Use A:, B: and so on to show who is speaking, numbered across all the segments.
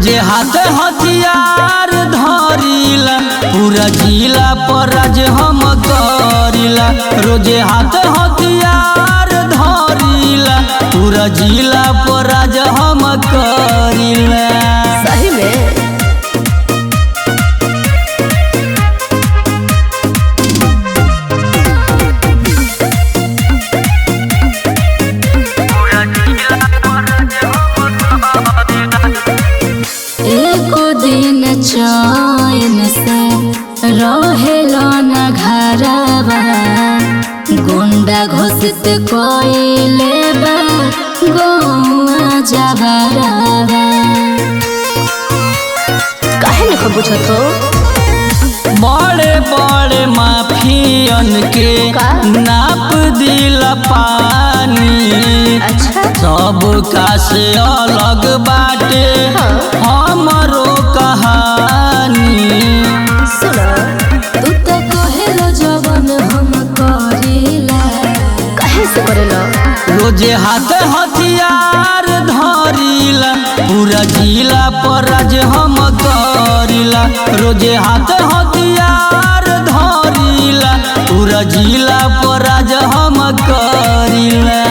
A: रोजे हाथ हथियार धरिला पूरा जिला पर राज हम करिला। रोजे हाथ हथियार धरिला पूरा जिला पर राज हम करिला।
B: सही में एको दिन चैन से रहेला न घरवा, गुंडा घोषित कोइले बा गौआ जबरवा। काहे न बुझत हो?
A: बड़े बड़े माफियन के नाप दिला पानी।
B: अच्छा
A: सब का से अलग बाटे हमरो कहानी।
B: सुनो तू तो कहेलो जवन हम करेला, काहे से करेला?
A: रोजे हाथ हथियार धरिला पूरा जिला पर राज हम करिला। रोजे हाथ हथियार धरिला पूरा जिला पर राज हम करिला।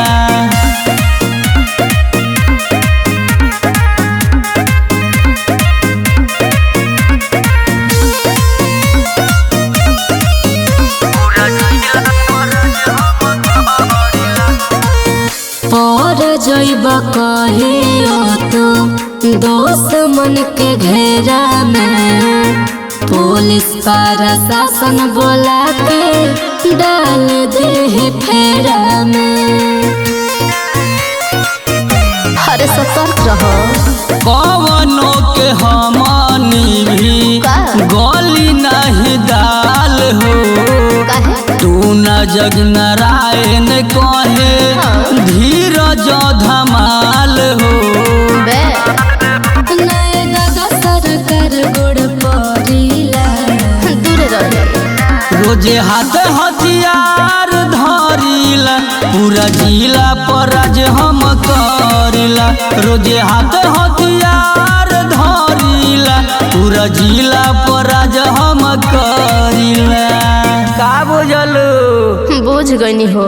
B: पर जइब कहियो तू दोस्त मन के घेरा में, पुलिस प्रशासन बोला के डाल दे फेरा में। अरे सतर्क रहो।
A: कवनो के हमनी भी गली नहीं दाल हो। तू न जग नारायण कहे धीरज धमाल हो।
B: सरकार गोड़ पड़िला दूर रहे।
A: रोजे हाथ हथियार धरिला पूरा जिला पर राज हम करिला। रोजे हाथ हथियार धरिला पूरा जिला पर राज हम करिला। का बुझलू?
B: बुझ गई हो।